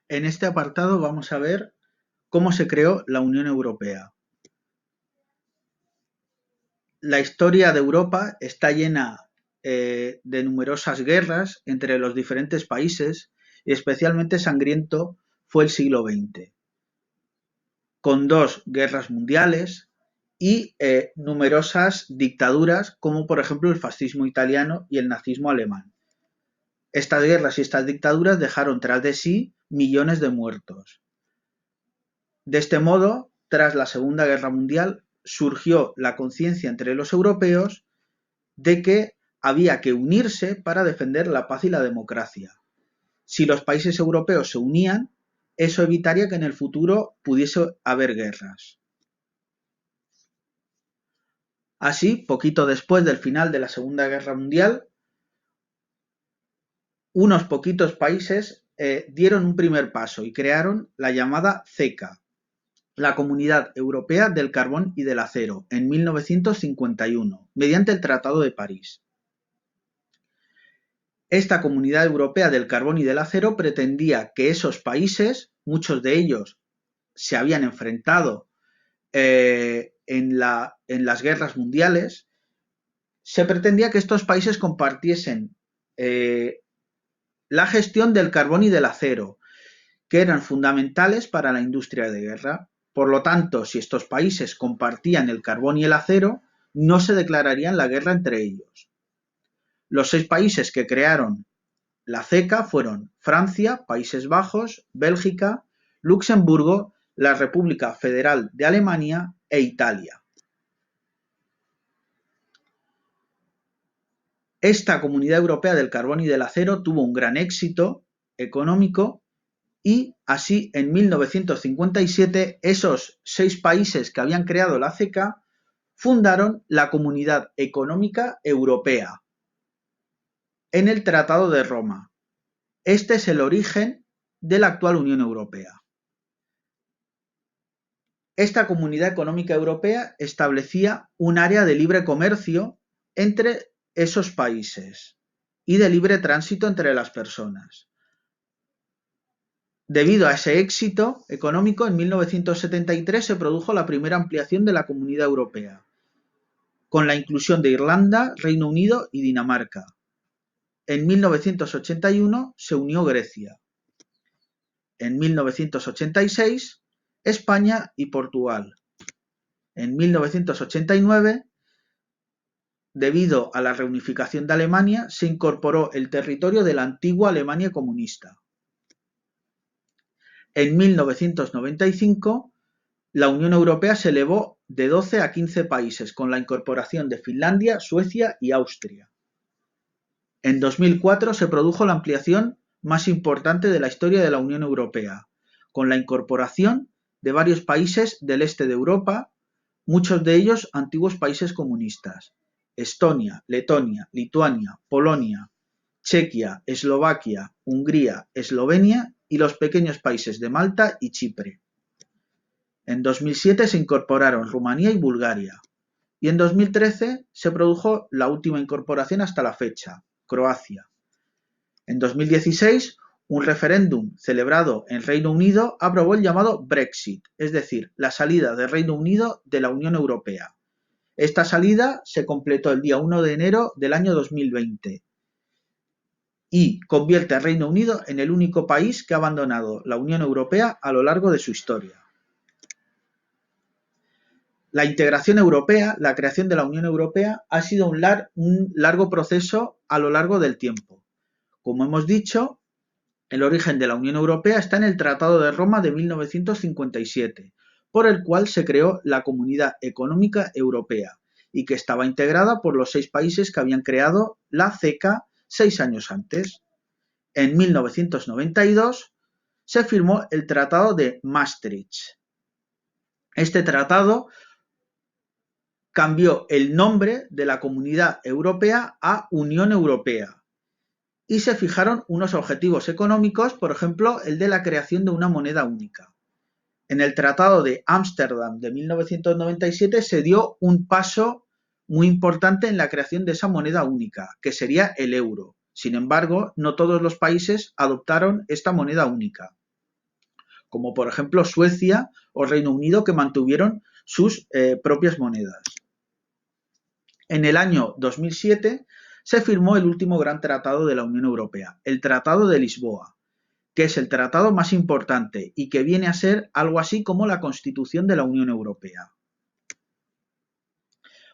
En este apartado vamos a ver cómo se creó la Unión Europea. La historia de Europa está llena de numerosas guerras entre los diferentes países y especialmente sangriento fue el siglo XX, con dos guerras mundiales y numerosas dictaduras como por ejemplo el fascismo italiano y el nazismo alemán. Estas guerras y estas dictaduras dejaron tras de sí millones de muertos. De este modo, tras la Segunda Guerra Mundial, surgió la conciencia entre los europeos de que había que unirse para defender la paz y la democracia. Si los países europeos se unían, eso evitaría que en el futuro pudiese haber guerras. Así, poquito después del final de la Segunda Guerra Mundial, unos poquitos países dieron un primer paso y crearon la llamada CECA, la Comunidad Europea del Carbón y del Acero, en 1951, mediante el Tratado de París. Esta Comunidad Europea del Carbón y del Acero pretendía que esos países, muchos de ellos se habían enfrentado en las guerras mundiales, se pretendía que estos países compartiesen la gestión del carbón y del acero, que eran fundamentales para la industria de guerra. Por lo tanto, si estos países compartían el carbón y el acero, no se declararían la guerra entre ellos. Los 6 países que crearon la CECA fueron Francia, Países Bajos, Bélgica, Luxemburgo, la República Federal de Alemania e Italia. Esta Comunidad Europea del Carbón y del Acero tuvo un gran éxito económico y así en 1957 esos 6 países que habían creado la CECA fundaron la Comunidad Económica Europea en el Tratado de Roma. Este es el origen de la actual Unión Europea. Esta Comunidad Económica Europea establecía un área de libre comercio entre esos países y de libre tránsito entre las personas. Debido a ese éxito económico, en 1973 se produjo la primera ampliación de la Comunidad Europea, con la inclusión de Irlanda, Reino Unido y Dinamarca. En 1981 se unió Grecia. En 1986 España y Portugal. En 1989, debido a la reunificación de Alemania, se incorporó el territorio de la antigua Alemania comunista. En 1995, la Unión Europea se elevó de 12 a 15 países, con la incorporación de Finlandia, Suecia y Austria. En 2004 se produjo la ampliación más importante de la historia de la Unión Europea, con la incorporación de varios países del este de Europa, muchos de ellos antiguos países comunistas: Estonia, Letonia, Lituania, Polonia, Chequia, Eslovaquia, Hungría, Eslovenia y los pequeños países de Malta y Chipre. En 2007 se incorporaron Rumanía y Bulgaria, y en 2013 se produjo la última incorporación hasta la fecha, Croacia. En 2016, un referéndum celebrado en Reino Unido aprobó el llamado Brexit, es decir, la salida del Reino Unido de la Unión Europea. Esta salida se completó el día 1 de enero del año 2020 y convierte al Reino Unido en el único país que ha abandonado la Unión Europea a lo largo de su historia. La integración europea, la creación de la Unión Europea, ha sido un largo proceso a lo largo del tiempo. Como hemos dicho, el origen de la Unión Europea está en el Tratado de Roma de 1957, por el cual se creó la Comunidad Económica Europea y que estaba integrada por los 6 países que habían creado la CECA 6 años antes. En 1992 se firmó el Tratado de Maastricht. Este tratado cambió el nombre de la Comunidad Europea a Unión Europea y se fijaron unos objetivos económicos, por ejemplo, el de la creación de una moneda única. En el Tratado de Ámsterdam de 1997 se dio un paso muy importante en la creación de esa moneda única, que sería el euro. Sin embargo, no todos los países adoptaron esta moneda única. como por ejemplo Suecia o Reino Unido, que mantuvieron sus propias monedas. En el año 2007 se firmó el último gran tratado de la Unión Europea, el Tratado de Lisboa, que es el tratado más importante y que viene a ser algo así como la Constitución de la Unión Europea.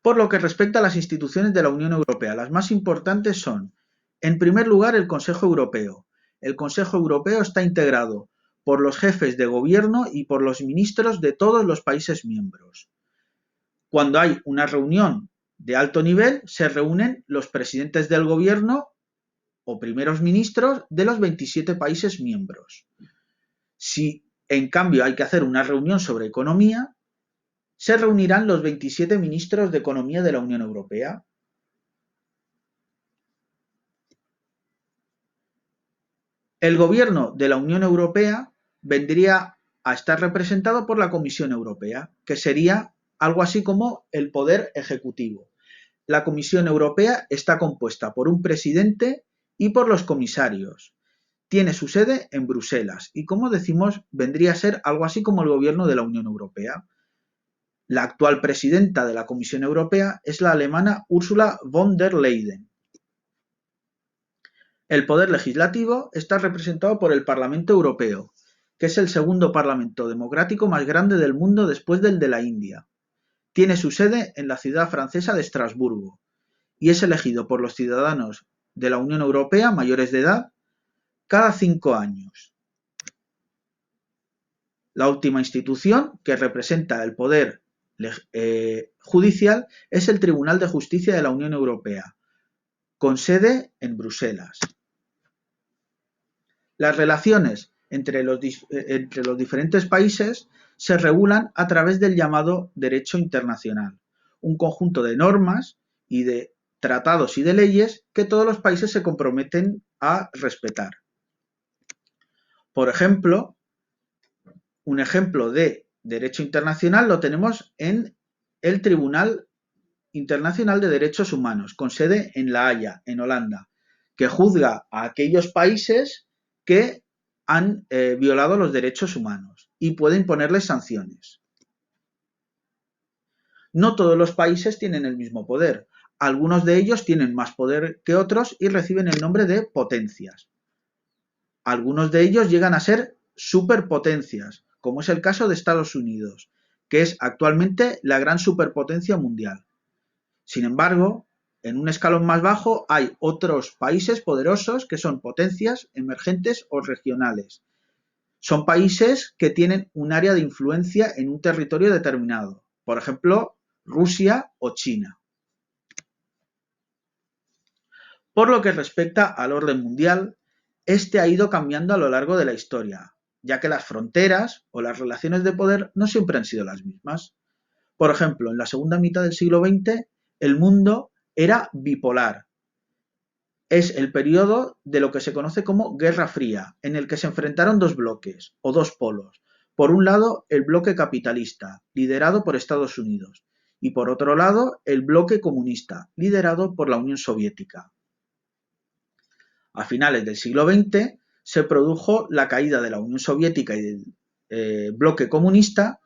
Por lo que respecta a las instituciones de la Unión Europea, las más importantes son, en primer lugar, el Consejo Europeo. El Consejo Europeo está integrado por los jefes de gobierno y por los ministros de todos los países miembros. Cuando hay una reunión de alto nivel, se reúnen los presidentes del gobierno o primeros ministros de los 27 países miembros. Si, en cambio, hay que hacer una reunión sobre economía, se reunirán los 27 ministros de Economía de la Unión Europea. El gobierno de la Unión Europea vendría a estar representado por la Comisión Europea, que sería algo así como el poder ejecutivo. La Comisión Europea está compuesta por un presidente y por los comisarios. Tiene su sede en Bruselas y, como decimos, vendría a ser algo así como el gobierno de la Unión Europea. La actual presidenta de la Comisión Europea es la alemana Ursula von der Leyen. El poder legislativo está representado por el Parlamento Europeo, que es el segundo parlamento democrático más grande del mundo después del de la India. Tiene su sede en la ciudad francesa de Estrasburgo y es elegido por los ciudadanos de la Unión Europea mayores de edad cada 5 años. La última institución que representa el poder judicial es el Tribunal de Justicia de la Unión Europea, con sede en Bruselas. Las relaciones entre los diferentes países se regulan a través del llamado derecho internacional, un conjunto de normas y de tratados y de leyes que todos los países se comprometen a respetar. Por ejemplo, un ejemplo de derecho internacional lo tenemos en el Tribunal Internacional de Derechos Humanos, con sede en La Haya, en Holanda, que juzga a aquellos países que han violado los derechos humanos y puede imponerles sanciones. No todos los países tienen el mismo poder. Algunos de ellos tienen más poder que otros y reciben el nombre de potencias. Algunos de ellos llegan a ser superpotencias, como es el caso de Estados Unidos, que es actualmente la gran superpotencia mundial. Sin embargo, en un escalón más bajo hay otros países poderosos que son potencias emergentes o regionales. Son países que tienen un área de influencia en un territorio determinado, por ejemplo, Rusia o China. Por lo que respecta al orden mundial, este ha ido cambiando a lo largo de la historia, ya que las fronteras o las relaciones de poder no siempre han sido las mismas. Por ejemplo, en la segunda mitad del siglo XX, el mundo era bipolar. Es el periodo de lo que se conoce como Guerra Fría, en el que se enfrentaron dos bloques, o dos polos. Por un lado, el bloque capitalista, liderado por Estados Unidos, y por otro lado, el bloque comunista, liderado por la Unión Soviética. A finales del siglo XX se produjo la caída de la Unión Soviética y del bloque comunista,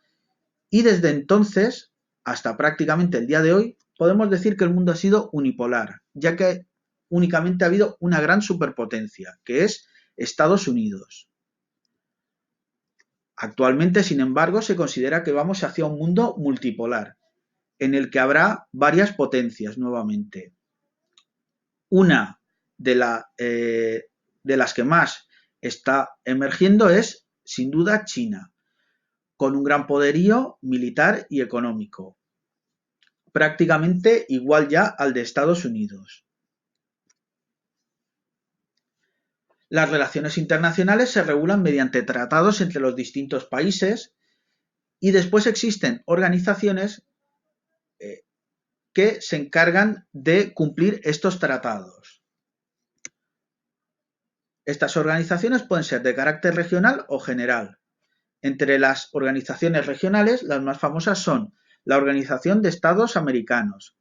y desde entonces, hasta prácticamente el día de hoy, podemos decir que el mundo ha sido unipolar, ya que únicamente ha habido una gran superpotencia, que es Estados Unidos. Actualmente, sin embargo, se considera que vamos hacia un mundo multipolar, en el que habrá varias potencias nuevamente. Una de las que más está emergiendo es, sin duda, China, con un gran poderío militar y económico, prácticamente igual ya al de Estados Unidos. Las relaciones internacionales se regulan mediante tratados entre los distintos países y después existen organizaciones que se encargan de cumplir estos tratados. Estas organizaciones pueden ser de carácter regional o general. Entre las organizaciones regionales, las más famosas son la Organización de Estados Americanos,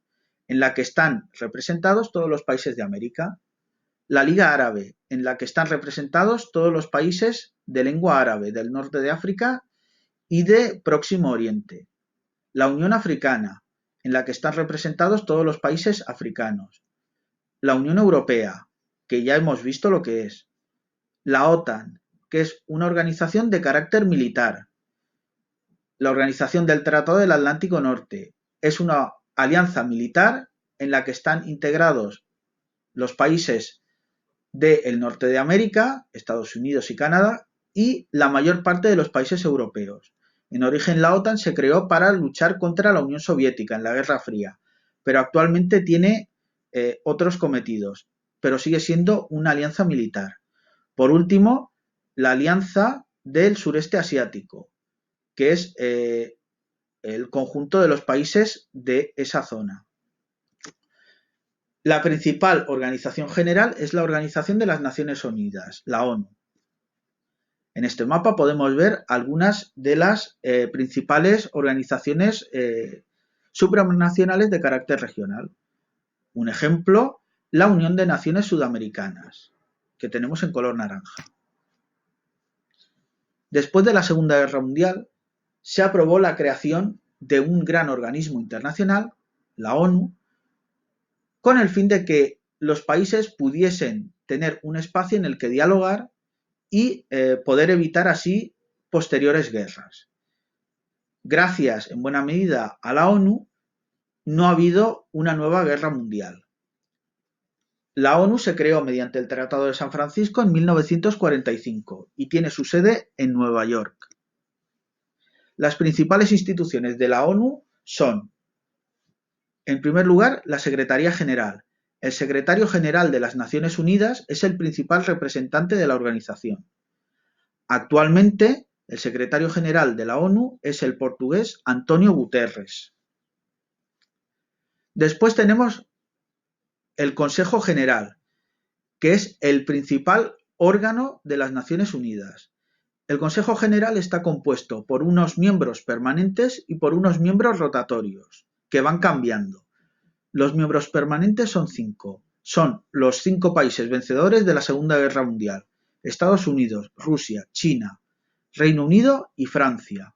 en la que están representados todos los países de América, La Liga Árabe, en la que están representados todos los países de lengua árabe del norte de África y de Próximo Oriente. La Unión Africana, en la que están representados todos los países africanos. La Unión Europea, que ya hemos visto lo que es. La OTAN, que es una organización de carácter militar. La Organización del Tratado del Atlántico Norte es una alianza militar en la que están integrados los países del norte de América, Estados Unidos y Canadá, y la mayor parte de los países europeos. En origen, la OTAN se creó para luchar contra la Unión Soviética en la Guerra Fría, pero actualmente tiene otros cometidos, pero sigue siendo una alianza militar. Por último, la Alianza del Sureste Asiático, que es el conjunto de los países de esa zona. La principal organización general es la Organización de las Naciones Unidas, la ONU. En este mapa podemos ver algunas de las principales organizaciones supranacionales de carácter regional. Un ejemplo, la Unión de Naciones Sudamericanas, que tenemos en color naranja. Después de la Segunda Guerra Mundial, se aprobó la creación de un gran organismo internacional, la ONU, con el fin de que los países pudiesen tener un espacio en el que dialogar y poder evitar así posteriores guerras. Gracias, en buena medida, a la ONU, no ha habido una nueva guerra mundial. La ONU se creó mediante el Tratado de San Francisco en 1945 y tiene su sede en Nueva York. Las principales instituciones de la ONU son, en primer lugar, la Secretaría General. El Secretario General de las Naciones Unidas es el principal representante de la organización. Actualmente, el Secretario General de la ONU es el portugués António Guterres. Después tenemos el Consejo General, que es el principal órgano de las Naciones Unidas. El Consejo General está compuesto por unos miembros permanentes y por unos miembros rotatorios, que van cambiando. Los miembros permanentes son 5. Son los 5 países vencedores de la Segunda Guerra Mundial: Estados Unidos, Rusia, China, Reino Unido y Francia.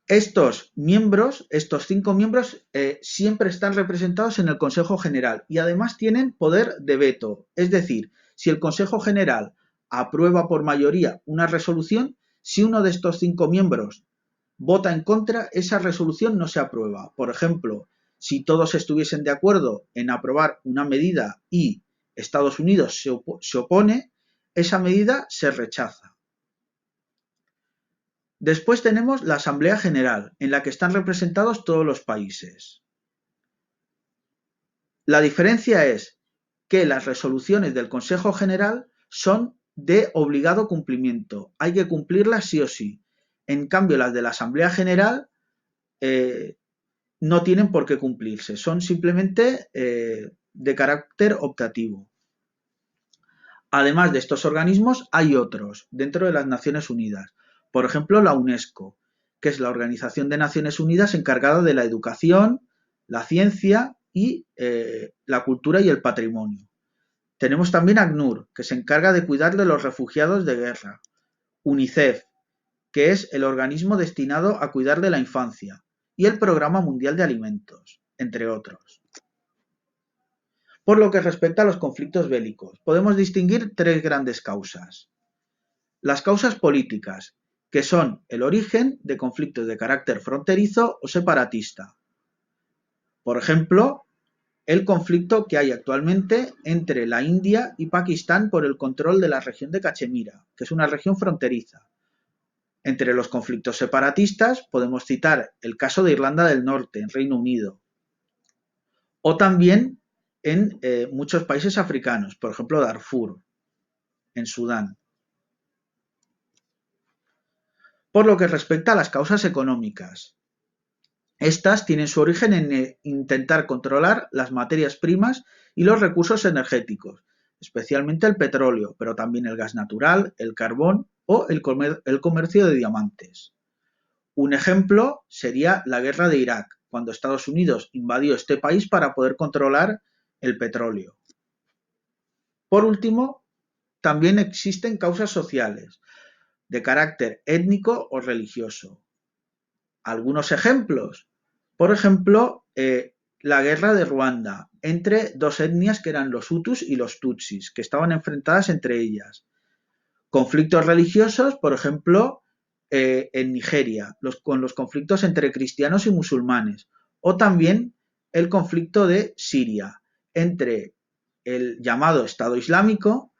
Estos 5 miembros, siempre están representados en el Consejo General y además tienen poder de veto. Es decir, si el Consejo General aprueba por mayoría una resolución, si uno de estos 5 miembros vota en contra, esa resolución no se aprueba. Por ejemplo, si todos estuviesen de acuerdo en aprobar una medida y Estados Unidos se opone, esa medida se rechaza. Después tenemos la Asamblea General, en la que están representados todos los países. La diferencia es que las resoluciones del Consejo General son de obligado cumplimiento, hay que cumplirlas sí o sí. En cambio, las de la Asamblea General no tienen por qué cumplirse, son simplemente de carácter optativo. Además de estos organismos, hay otros dentro de las Naciones Unidas. Por ejemplo, la UNESCO, que es la Organización de Naciones Unidas encargada de la educación, la ciencia y la cultura y el patrimonio. Tenemos también ACNUR, que se encarga de cuidar de los refugiados de guerra. UNICEF, que es el organismo destinado a cuidar de la infancia. Y el Programa Mundial de Alimentos, entre otros. Por lo que respecta a los conflictos bélicos, podemos distinguir 3 grandes causas. Las causas políticas, que son el origen de conflictos de carácter fronterizo o separatista. Por ejemplo, el conflicto que hay actualmente entre la India y Pakistán por el control de la región de Cachemira, que es una región fronteriza. Entre los conflictos separatistas podemos citar el caso de Irlanda del Norte, en Reino Unido, o también en muchos países africanos, por ejemplo Darfur, en Sudán. Por lo que respecta a las causas económicas, estas tienen su origen en intentar controlar las materias primas y los recursos energéticos, especialmente el petróleo, pero también el gas natural, el carbón o el comercio de diamantes. Un ejemplo sería la guerra de Irak, cuando Estados Unidos invadió este país para poder controlar el petróleo. Por último, también existen causas sociales de carácter étnico o religioso. Algunos ejemplos. Por ejemplo, la guerra de Ruanda entre dos etnias que eran los Hutus y los Tutsis, que estaban enfrentadas entre ellas. Conflictos religiosos, por ejemplo, en Nigeria, con los conflictos entre cristianos y musulmanes, o también el conflicto de Siria entre el llamado Estado Islámico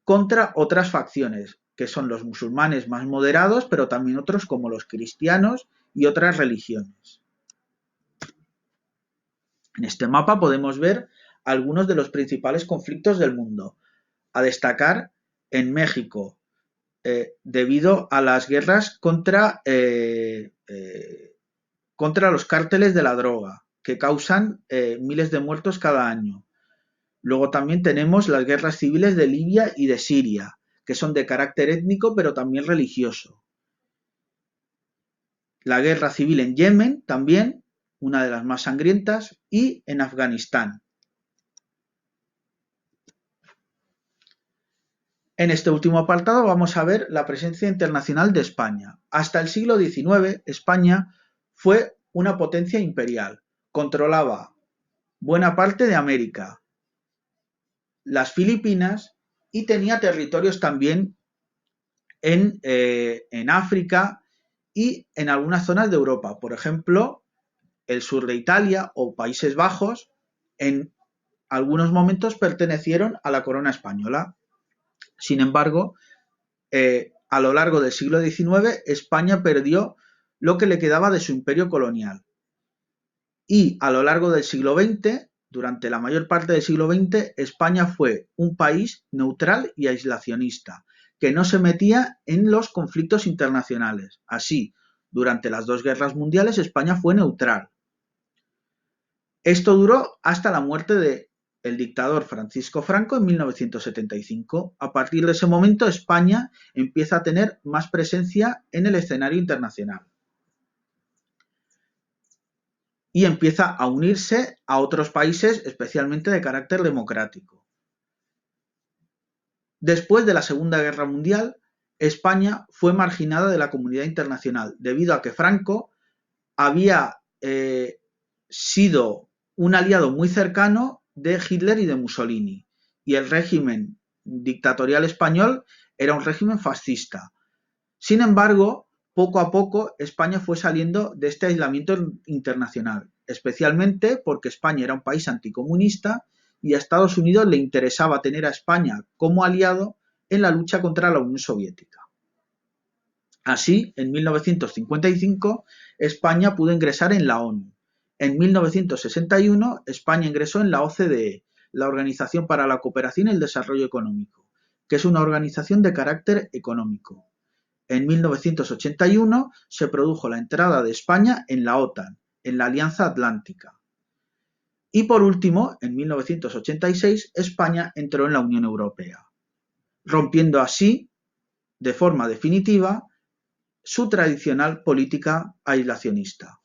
contra otras facciones, que son los musulmanes más moderados, pero también otros como los cristianos y otras religiones. En este mapa podemos ver algunos de los principales conflictos del mundo. A destacar en México, debido a las guerras contra los cárteles de la droga, que causan miles de muertos cada año. Luego también tenemos las guerras civiles de Libia y de Siria, que son de carácter étnico pero también religioso. La guerra civil en Yemen también, una de las más sangrientas, y en Afganistán. En este último apartado vamos a ver la presencia internacional de España. Hasta el siglo XIX, España fue una potencia imperial. Controlaba buena parte de América, las Filipinas y tenía territorios también en África y en algunas zonas de Europa. Por ejemplo, el sur de Italia o Países Bajos en algunos momentos pertenecieron a la corona española. Sin embargo, a lo largo del siglo XIX, España perdió lo que le quedaba de su imperio colonial. Y a lo largo del siglo XX, durante la mayor parte del siglo XX, España fue un país neutral y aislacionista, que no se metía en los conflictos internacionales. Así, durante las dos guerras mundiales, España fue neutral. Esto duró hasta la muerte del dictador Francisco Franco en 1975. A partir de ese momento, España empieza a tener más presencia en el escenario internacional y empieza a unirse a otros países, especialmente de carácter democrático. Después de la Segunda Guerra Mundial, España fue marginada de la comunidad internacional debido a que Franco había sido un aliado muy cercano de Hitler y de Mussolini, y el régimen dictatorial español era un régimen fascista. Sin embargo, poco a poco España fue saliendo de este aislamiento internacional, especialmente porque España era un país anticomunista y a Estados Unidos le interesaba tener a España como aliado en la lucha contra la Unión Soviética. Así, en 1955, España pudo ingresar en la ONU. En 1961, España ingresó en la OCDE, la Organización para la Cooperación y el Desarrollo Económico, que es una organización de carácter económico. En 1981 se produjo la entrada de España en la OTAN, en la Alianza Atlántica. Y por último, en 1986, España entró en la Unión Europea, rompiendo así, de forma definitiva, su tradicional política aislacionista.